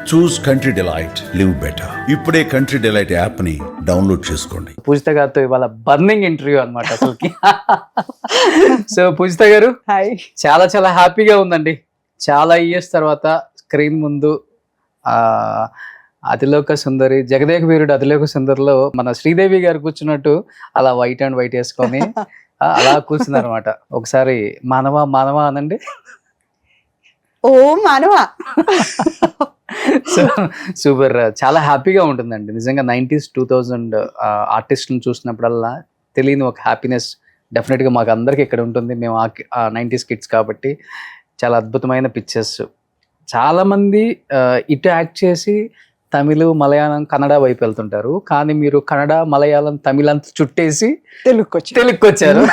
చూస్ country delight, live better. ఇప్పుడే country delight app ని download చేసుకోండి. పూజిత గారితో ఇవాళ బర్నింగ్ ఇంటర్వ్యూ అనమాట అసలుకి. సో పూజిత గారు, హాయ్. చాలా చాలా హ్యాపీగా ఉందండి. చాలా ఇయర్స్ తర్వాత స్క్రీన్ ముందు అతిలోక సుందరి, జగదేక వీరుడు అతిలోక సుందరిలో మన శ్రీదేవి గారు కూర్చున్నట్టు అలా వైట్ అండ్ వైట్ వేసుకొని అలా కూర్చున్నారు అనమాట. ఒకసారి మానవ మానవ అనండి. ఓ మానవా. సో సూపర్, చాలా హ్యాపీగా ఉంటుందండి నిజంగా. 90s 2000 ఆర్టిస్ట్లను చూసినప్పుడల్లా తెలియని ఒక హ్యాపీనెస్ డెఫినెట్గా మాకు అందరికి ఇక్కడ ఉంటుంది. మేము ఆ 90s కిడ్స్ కాబట్టి చాలా అద్భుతమైన పిక్చర్స్. చాలామంది ఇటు యాక్ట్ చేసి తమిళ, మలయాళం, కన్నడ వైపు వెళ్తుంటారు. కానీ మీరు కన్నడ, మలయాళం, తమిళ అంతా చుట్టేసి తెలుగుకి వచ్చారు.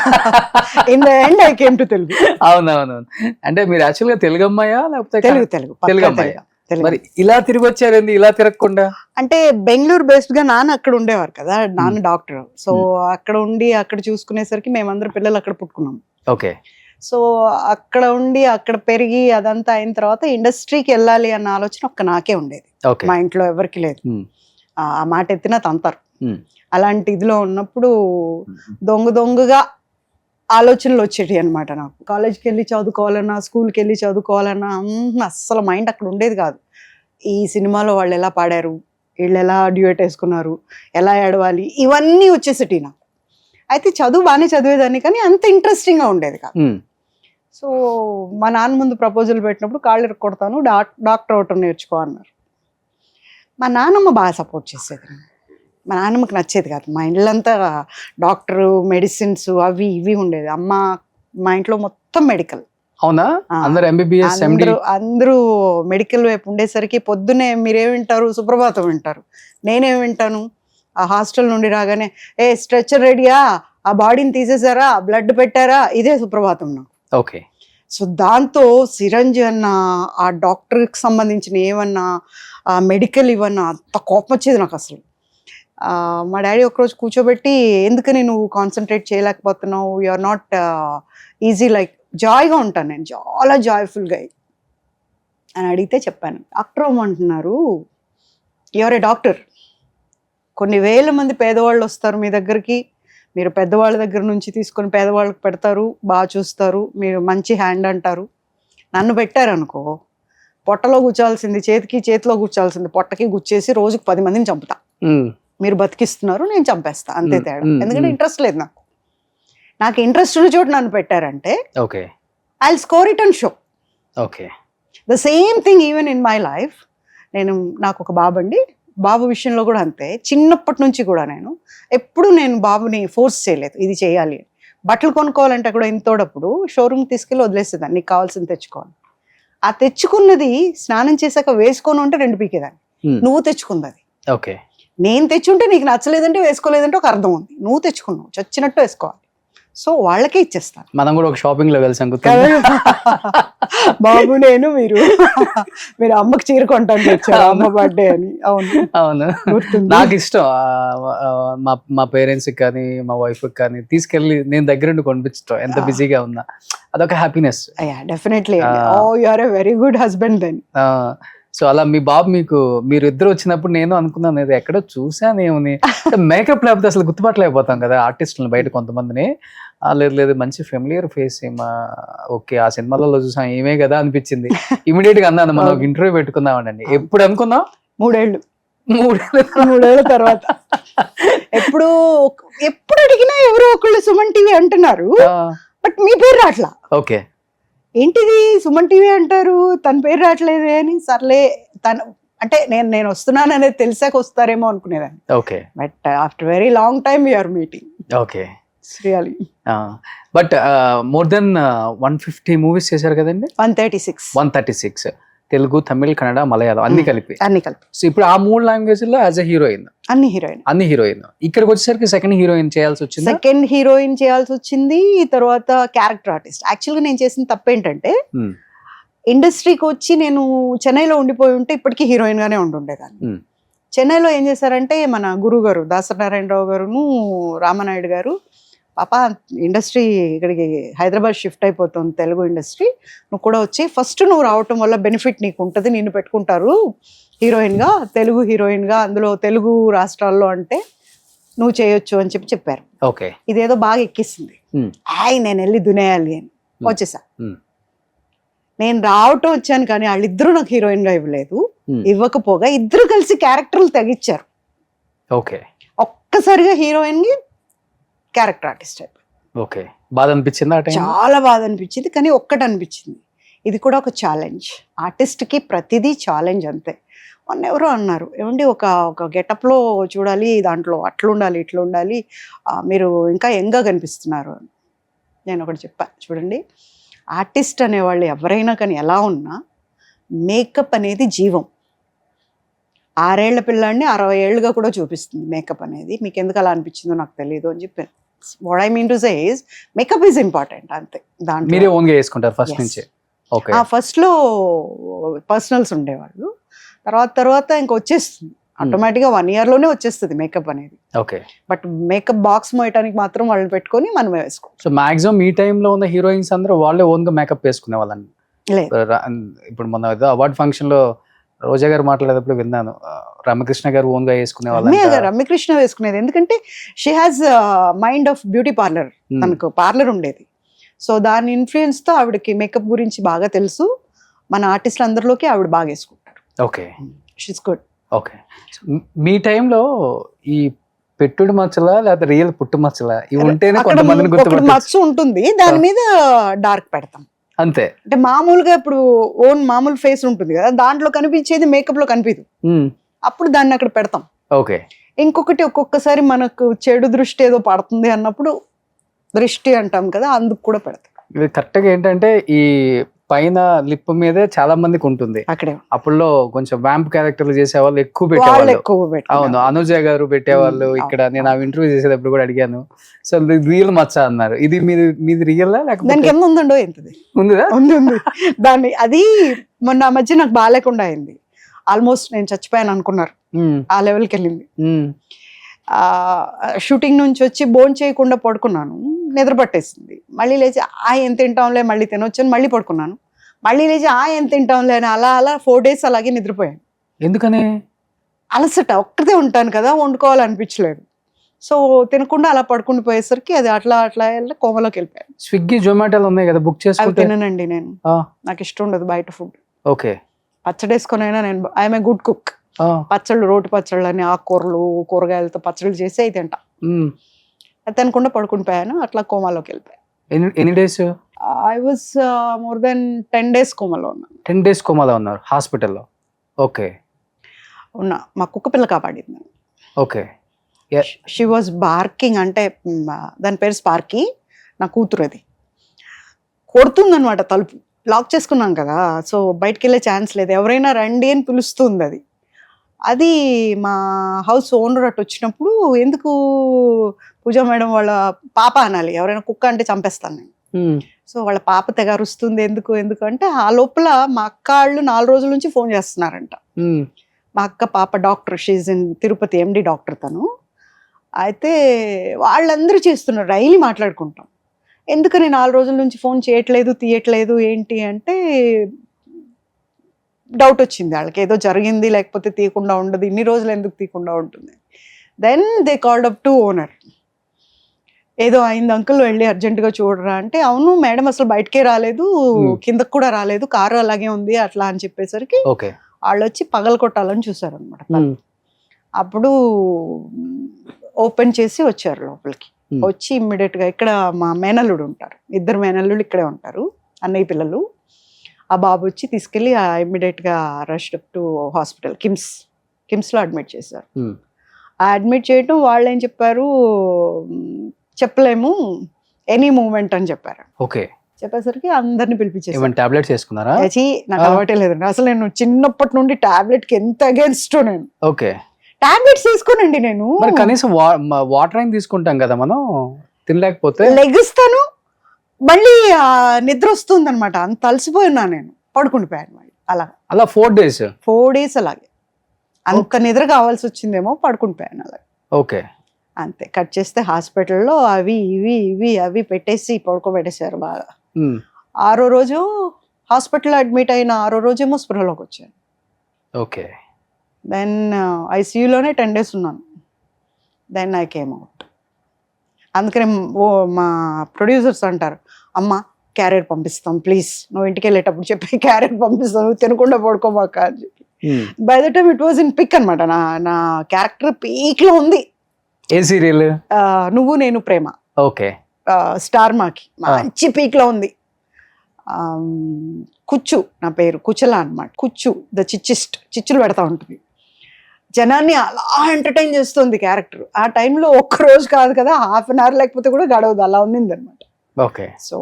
In the end I came to Telugu. అవునవునవును. అంటే మీరు యాక్చువల్గా తెలుగు అమ్మాయా లేకపోతే తెలుగు అమ్మాయా? మరి ఇలా తిరిగి వచ్చారండి, ఇలా తిరగకుండా? అంటే బెంగళూరు బేస్డ్ గా నాన్న అక్కడ ఉండేవారు కదా, నాన్న డాక్టర్. సో అక్కడ ఉండి అక్కడ చూసుకునేసరికి మేమందరం పిల్లలు అక్కడ పుట్టుకున్నాం. ఓకే. సో అక్కడ ఉండి అక్కడ పెరిగి అదంతా అయిన తర్వాత ఇండస్ట్రీకి వెళ్ళాలి అన్న ఆలోచన ఒక్క నాకే ఉండేది. మా ఇంట్లో ఎవరికి లేదు. ఆ మాట ఎత్తినా తంతారు. అలాంటి ఇదిలో ఉన్నప్పుడు దొంగగా ఆలోచనలు వచ్చేటి అనమాట. నాకు కాలేజ్కి వెళ్ళి చదువుకోవాలన్నా, స్కూల్కి వెళ్ళి చదువుకోవాలన్నా అస్సలు మైండ్ అక్కడ ఉండేది కాదు. ఈ సినిమాలో వాళ్ళు ఎలా పాడారు, వీళ్ళు ఎలా డ్యూయట్ వేసుకున్నారు, ఎలా ఏడవాలి, ఇవన్నీ వచ్చేసేటి నాకు. అయితే చదువు బాగానే చదివేదాన్ని, కానీ అంత ఇంట్రెస్టింగ్గా ఉండేది కాదు. సో మా నాన్న ముందు ప్రపోజల్ పెట్టినప్పుడు కాళ్ళు ఇరుక్కొడతాను, డాక్టర్ అవటం నేర్చుకో అన్నారు. మా నాన్నమ్మ బాగా సపోర్ట్ చేసేది. మా నాన్నమ్మకి నచ్చేది కాదు. మా ఇళ్ళంతా డాక్టరు, మెడిసిన్స్ అవి ఇవి ఉండేది. అమ్మ మా ఇంట్లో మొత్తం మెడికల్. అవునా? అందరూ MBBS, MD అందరూ మెడికల్ వైపు ఉండేసరికి పొద్దునే మీరేం వింటారు, సుప్రభాతం వింటారు. నేనేం వింటాను, ఆ హాస్టల్ నుండి రాగానే స్ట్రెచర్ రెడీయా, ఆ బాడీని తీసేసారా, బ్లడ్ పెట్టారా, ఇదే సుప్రభాతం నాకు. ఓకే. సో దాంతో సిరంజ్ అన్నా, ఆ డాక్టర్కి సంబంధించిన ఏమన్నా, ఆ మెడికల్ ఇవన్నా అంత కోపం వచ్చేది నాకు అసలు. మా డాడీ ఒకరోజు కూర్చోబెట్టి, ఎందుకని నువ్వు కాన్సన్ట్రేట్ చేయలేకపోతున్నావు, you are not easy like, జాయ్గా ఉంటాను నేను, చాలా జాయ్ఫుల్గా అని అడిగితే చెప్పాను. డాక్టర్ అమ్మంటున్నారు, యువర్ ఏ డాక్టర్, కొన్ని వేల మంది పేదవాళ్ళు వస్తారు మీ దగ్గరికి, మీరు పెద్దవాళ్ళ దగ్గర నుంచి తీసుకొని పేదవాళ్ళకి పెడతారు, బాగా చూస్తారు, మీరు మంచి హ్యాండ్ అంటారు. నన్ను పెట్టారనుకో, పొట్టలో గుచ్చాల్సింది చేతిలో గుచ్చాల్సింది పొట్టకి గుచ్చేసి రోజుకి 10 మందిని చంపుతా. మీరు బతికిస్తున్నారు, నేను చంపేస్తా, అంతే తేడా. ఎందుకంటే ఇంట్రెస్ట్ లేదు నాకు. నాకు ఇంట్రెస్ట్ ఉన్న చోట నన్ను పెట్టారంటే I will score it and show. Okay. The same thing even in my life. నాకు ఒక బాబు అండి, బాబు విషయంలో కూడా అంతే. చిన్నప్పటి నుంచి కూడా ఎప్పుడు నేను బాబుని ఫోర్స్ చేయలేదు ఇది చేయాలి. బట్టలు కొనుక్కోవాలంటే కూడా ఇంతోడప్పుడు షోరూమ్ తీసుకెళ్ళి వదిలేసేదాన్ని, నీకు కావాల్సింది తెచ్చుకోవాలి. ఆ తెచ్చుకున్నది స్నానం చేశాక వేసుకొని ఉంటే 2 పీకేదాన్ని. నువ్వు తెచ్చుకుంది అది. ఓకే. నేను తెచ్చుంటే నీకు నచ్చలేదంటే వేసుకోలేదంటే ఒక అర్థం ఉంది. నువ్వు తెచ్చుకున్నావు, చచ్చినట్టు వేసుకోవాలి. సో వాళ్ళకే ఇచ్చేస్తాను. మనం కూడా ఒక షాపింగ్ లో కలిసాం బాబు నేను, మీరు అమ్మకి చీర కొంటానికి వచ్చారు, అమ్మ బర్త్డే అని. అవును, నాకు ఇష్టం. మా పేరెంట్స్ కి కానీ మా వైఫ్ కి కానీ తీసుకెళ్ళి నేను దగ్గరుండి కొనిపించడం, ఎంత బిజీగా ఉన్నా అదొక happiness. Definitely. You are a very good husband then. So అలా మీ బాబు మీరు ఇద్దరు వచ్చినప్పుడు నేను అనుకున్నాను, ఇది ఎక్కడో చూసాను ఏమని. మేకప్ లేకపోతే అసలు గుర్తుపట్టలేకపోతాం కదా ఆర్టిస్టులను బయట కొంతమందిని. లేదు మంచి ఫెమిలియర్ ఫేస్ ఏమా, ఓకే ఆ సినిమాలలో చూసాం ఏమే కదా అనిపించింది. ఇమీడియట్ గా అన్నాను, మనం ఒక ఇంటర్వ్యూ పెట్టుకుందామండి. ఎప్పుడు అనుకున్నాం? 3 ఏళ్ళ తర్వాత. ఎప్పుడు అడిగినా ఎవరో ఒకళ్ళు సుమన్ టీవీ అంటున్నారు, బట్ మీ పేరు రాట్లా. ఓకే. ఏంటిది సుమన్ టీవీ అంటారు, తన పేరు రావట్లేదు అని. సర్లే, అంటే నేను వస్తున్నాను అనేది తెలిసాక వస్తారేమో అనుకునేదాన్ని. Okay. But after very long time we are meeting. Okay. Really. But more than 150 movies చేశారు కదండి? 136. తెలుగు, తమిళ్, కన్నడ, మలయాళం అన్ని కలిపి. సో ఇప్పుడు ఆ 3 లాంగ్వేజ్ లో యాజ్ ఎ హీరోయిన్. అన్ని హీరోయిన్. ఇక్కడికి వచ్చేసరికి సెకండ్ హీరోయిన్ చేయాల్సి వచ్చింది. తర్వాత క్యారెక్టర్ ఆర్టిస్ట్. యాక్చువల్గా నేను చేసిన తప్పేంటంటే, ఇండస్ట్రీకి వచ్చి నేను చెన్నైలో ఉండిపోయి ఉంటే ఇప్పటికీ హీరోయిన్ గానే ఉండుండేదాన్ని. చెన్నైలో ఏం చేశారంటే, మన గురువు గారు దాసనారాయణరావు గారును రామనాయుడు గారు, పాప ఇండస్ట్రీ ఇక్కడికి హైదరాబాద్ షిఫ్ట్ అయిపోతుంది, తెలుగు ఇండస్ట్రీ, నువ్వు కూడా వచ్చి ఫస్ట్ నువ్వు రావటం వల్ల బెనిఫిట్ నీకు ఉంటుంది, నిన్ను పెట్టుకుంటారు, హీరోయిన్గా, తెలుగు హీరోయిన్గా, అందులో తెలుగు రాష్ట్రాల్లో అంటే నువ్వు చేయొచ్చు అని చెప్పారు. ఓకే. ఇదేదో బాగా ఎక్కిస్తుంది. నేను వెళ్ళి దునేయాలి అని వచ్చేసా. నేను రావటం వచ్చాను కానీ వాళ్ళిద్దరూ నాకు హీరోయిన్గా ఇవ్వలేదు. ఇవ్వకపోగా ఇద్దరు కలిసి క్యారెక్టర్లు తెగిచ్చారు. ఓకే. ఒక్కసారిగా హీరోయిన్కి క్యారెక్టర్ ఆర్టిస్ట్ అయిపోయింది. ఓకే. బాధ అనిపించిందా? చాలా బాధ అనిపించింది. కానీ ఒక్కటి అనిపించింది, ఇది కూడా ఒక ఛాలెంజ్. ఆర్టిస్ట్కి ప్రతిదీ ఛాలెంజ్ అంతే. మొన్న ఎవరో అన్నారు, ఏమండి ఒక గెటప్లో చూడాలి, దాంట్లో అట్లుండాలి ఇట్లుండాలి, మీరు ఇంకా యంగ్గా కనిపిస్తున్నారు అని. నేను ఒకటి చెప్పా, చూడండి ఆర్టిస్ట్ అనేవాళ్ళు ఎవరైనా కానీ ఎలా ఉన్నా మేకప్ అనేది జీవం. 6 ఏళ్ల పిల్లాడిని 60 ఏళ్ళుగా కూడా చూపిస్తుంది మేకప్ అనేది. మీకు ఎందుకు అలా అనిపించిందో నాకు తెలియదు అని చెప్పాను. What I mean to say is makeup is important అంతే. దాంట్లో మీరే ఓన్గా చేసుకుంటారు ఫస్ట్ నుంచి? ఓకే. ఫస్ట్లో పర్సనల్స్ ఉండేవాళ్ళు, తర్వాత ఇంకా వచ్చేస్తుంది ఆటోమేటిక్గా. 1 yearలోనే వచ్చేస్తుంది మేకప్ అనేది. ఓకే. బట్ మేకప్ బాక్స్ మోయటానికి మాత్రం వాళ్ళని పెట్టుకొని మనమే వేసుకోవాలి. సో మాక్సిమం ఈ టైంలో ఉన్న హీరోయిన్స్ అందరూ వాళ్ళే ఓన్గా మేకప్ వేసుకునే వాళ్ళని. లేదు, ఇప్పుడు మొన్న ఏదో అవార్డ్ ఫంక్షన్లో రోజా గారు మాట్లాడేటప్పుడు విన్నాను, రమ్యకృష్ణ గారు ఓన్గా వేసుకునే వాళ్ళు. రమ్యకృష్ణ వేసుకునేది ఎందుకంటే she has mind of beauty parlour. తనకు పార్లర్ ఉండేది. సో దాని ఇన్ఫ్లుయెన్స్తో ఆవిడకి మేకప్ గురించి బాగా తెలుసు. మన ఆర్టిస్టులు అందరిలోకి ఆవిడ బాగా వేసుకుంటారు. ఓకే. She's good. ఓకే. మీ టైంలో ఈ పెట్టుడు మచ్చలా లేకపోతే రియల్ పుట్టు మచ్చలా ఇవి ఉంటేనే కొంతమందిని గుర్తుపట్టొచ్చు. మచ్చ ఉంటుంది, దాని మీద డార్క్ పెడతాం అంతే. అంటే మామూలుగా ఇప్పుడు ఓన్ మామూలు ఫేస్ ఉంటుంది కదా, దాంట్లో కనిపించేది మేకప్ లో కనిపించదు, అప్పుడు దాన్ని అక్కడ పెడతాం. ఓకే. ఇంకొకటి, ఒక్కొక్కసారి మనకు చెడు దృష్టి ఏదో పడుతుంది అన్నప్పుడు దృష్టి అంటాం కదా, అందుకు కూడా పెడతాం. ఇది కరెక్ట్గా ఏంటంటే ఈ పైన లిప్ మీదే చాలా మందికి ఉంటుంది. అక్కడే అప్పుడులో కొంచెం వ్యాంప్ క్యారెక్టర్లు చేసేవాళ్ళు ఎక్కువ పెట్టేవాళ్ళు. అవును, అనుజ గారు పెట్టేవాళ్ళు. ఇక్కడ నేను ఆ ఇంటర్వ్యూ చేసేటప్పుడు కూడా అడిగాను, సో రియల్ మచ్చ అన్నారు. ఇది మీది రియల్ లేకపోతే దానికి ఎంత ఉందండో? ఎంతది ఉందిదా? ఉంది. దాన్ని అది మొన్న మధ్య నాకు బాగాలేకుండా అయింది. ఆల్మోస్ట్ నేను చచ్చిపోయాను అనుకున్నారు, ఆ లెవెల్కి వెళ్ళింది. షూటింగ్ నుంచి వచ్చి భోజనం చేయకుండా పడుకున్నాను, నిద్ర పట్టేసింది. మళ్ళీ లేచి ఎంత తింటాంలే, మళ్ళీ తినొచ్చు అని మళ్ళీ పడుకున్నాను. మళ్ళీ లేచి ఎంత తింటాంలే అని అలా 4 days అలాగే నిద్రపోయాను. ఎందుకని? అలసట, ఒక్కతే ఉంటాను కదా, వండుకోవాలనిపించలేదు. సో తినకుండా అలా పడుకుని పోయేసరికి అది అట్లా కోమలోకి వెళ్ళిపోయాను. స్విగ్గీ జొమాటోలు ఉన్నాయి కదా, బుక్ చేసుకుంటే తిననండి నేను. నాకు ఇష్టం ఉండదు బయట ఫుడ్. ఓకే. పచ్చడి వేసుకునైనా నేను ఐఎమ్ ఏ గుడ్ కుక్. పచ్చళ్ళు, రోటి పచ్చళ్ళు అని, ఆకుకూరలు కూరగాయలతో పచ్చళ్ళు చేసి అయితే తింటా. అది తినకుండా పడుకుని పోయాను, అట్లా కోమాలోకి వెళ్ళిపోయాను. ఎన్ని days? I was more than 10 days కోమాలో ఉన్నాను. 10 days కోమాలో ఉన్నారు హాస్పిటల్లో? ఓకే. ఉన్నా, మా కుక్క పిల్ల కాపాడింది. ఓకే. షీ వాజ్ బార్కింగ్, అంటే దాని పేరు స్పార్కీ, నా కూతురు. అది కొడుతుందనమాట తలుపు. లాక్ చేసుకున్నాం కదా, సో బయటకు వెళ్ళే ఛాన్స్ లేదు, ఎవరైనా రండి అని పిలుస్తుంది. అది మా హౌస్ ఓనర్ అటు వచ్చినప్పుడు, ఎందుకు పూజా మేడం వాళ్ళ పాప అనాలి, ఎవరైనా కుక్క అంటే చంపేస్తాను నేను. సో వాళ్ళ పాప తెగరుస్తుంది, ఎందుకు అంటే ఆ లోపల మా అక్క వాళ్ళు 4 రోజుల నుంచి ఫోన్ చేస్తున్నారంట. మా అక్క పాప doctor, she's in Tirupati, MD doctor తను. అయితే వాళ్ళందరూ చేస్తున్నారు, డైలీ మాట్లాడుకుంటాం. ఎందుకని 4 రోజుల నుంచి ఫోన్ చేయట్లేదు, తీయట్లేదు ఏంటి అంటే డౌట్ వచ్చింది వాళ్ళకి, ఏదో జరిగింది, లేకపోతే తీయకుండా ఉండదు, ఇన్ని రోజులు ఎందుకు తీయకుండా ఉంటుంది. Then they called up to owner, ఏదో అయింది అంకుల్, వెళ్ళి అర్జెంటుగా చూడరా అంటే, అవును మేడం అసలు బయటకే రాలేదు, కిందకు కూడా రాలేదు, కారు అలాగే ఉంది అట్లా అని చెప్పేసరికి వాళ్ళు వచ్చి పగల కొట్టాలని చూసారు అనమాట. అప్పుడు ఓపెన్ చేసి వచ్చారు లోపలికి. వచ్చి ఇమ్మీడియట్గా, ఇక్కడ మా మేనల్లుడు ఉంటారు, 2 మేనల్లుడు ఇక్కడే ఉంటారు, అన్నయ్య పిల్లలు. ఆ బాబు వచ్చి తీసుకెళ్ళి ఇమ్మీడియట్గా రష్డ్ అప్ టు హాస్పిటల్, కిమ్స్లో అడ్మిట్ చేశారు. అడ్మిట్ చేయటం వాళ్ళు ఏం చెప్పారు, చెప్పలేము, ఎనీ మూమెంట్ అని చెప్పారు. ఓకే. చెప్పేసరికి అందరిని పిలిపించేసి టాబ్లెట్స్ వేసుకున్నారా? నాకు అలవాటే లేదండి అసలు, నేను చిన్నప్పటి నుండి టాబ్లెట్ కి ఎంత అగేన్స్ట్ నేను. ఓకే. టాబ్లెట్స్ తీసుకోనండి నేను. కనీసం వాటర్ అయినా తీసుకుంటాం కదా మనం, తినలేకపోతే లెగుస్తాను, మళ్ళీ నిద్ర వస్తుంది అనమాట, అంత అలసిపోయి ఉన్నా నేను, పడుకుండిపోయాను అలా 4 days అలాగే. అంత నిద్ర కావాల్సి వచ్చిందేమో, పడుకుండిపోయాను అలాగే. ఓకే. అంతే. కట్ చేస్తే హాస్పిటల్లో అవి పెట్టేసి పడుకోబెట్టేశారు బాగా. 6వ రోజు హాస్పిటల్ అడ్మిట్ అయిన 6వ రోజేమో స్పృహలోకి వచ్చాను. ఓకే. దెన్ ఐసీయూలోనే 10 days ఉన్నాను. Then I came out. అందుకనే మా ప్రొడ్యూసర్స్ అంటారు, అమ్మ క్యారియర్ పంపిస్తాం ప్లీజ్, నువ్వు ఇంటికి వెళ్ళేటప్పుడు చెప్పి క్యారియర్ పంపిస్తాం, నువ్వు తినకుండా పడుకోమాక అని చెప్పి. By the time it was in peak అనమాట. నా క్యారెక్టర్ పీక్లో ఉంది. ఏ సీరియల్? నువ్వు నేను ప్రేమ. ఓకే. స్టార్ మాకి మంచి పీక్లో ఉంది. కుచ్చు నా పేరు, కుచల అనమాట. కుచ్చు ద చిచ్చులు పెడతా ఉంటుంది. జనాన్ని అలా ఎంటర్టైన్ చేస్తుంది క్యారెక్టర్. ఆ టైంలో ఒక్కరోజు కాదు కదా, 1/2 hour లేకపోతే కూడా గడవదు, అలా ఉన్నింది అనమాట. ఓకే. సో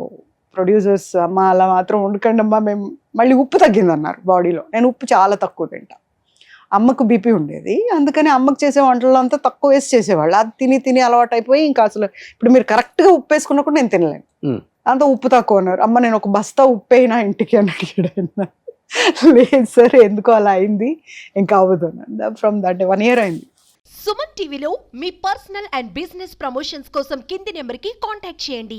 ప్రొడ్యూసర్స్, అమ్మ అలా మాత్రం ఉండకండి అమ్మా, మేము మళ్ళీ ఉప్పు తగ్గింది అన్నారు బాడీలో. నేను ఉప్పు చాలా తక్కువ తింటా. అమ్మకు బీపీ ఉండేది, అందుకని అమ్మకు చేసే వంటల్లో అంతా తక్కువ వేసి చేసేవాళ్ళు. అది తిని తిని అలవాటు అయిపోయి ఇంకా అసలు ఇప్పుడు మీరు కరెక్ట్గా ఉప్పు వేసుకున్నా కూడా నేను తినలేను, అంత ఉప్పు తక్కువ అన్నారు. అమ్మ నేను ఒక బస్తా ఉప్పు అయినా ఇంటికి అని అడిగాడు. లేదు సార్ ఎందుకో అలా అయింది, ఇంకా అవ్వదు. ఫ్రమ్ దట్ 1 year అయింది. సుమన్ టీవీలో మీ పర్సనల్ అండ్ బిజినెస్ ప్రమోషన్స్ కోసం కింది నెంబర్కి కాంటాక్ట్ చేయండి.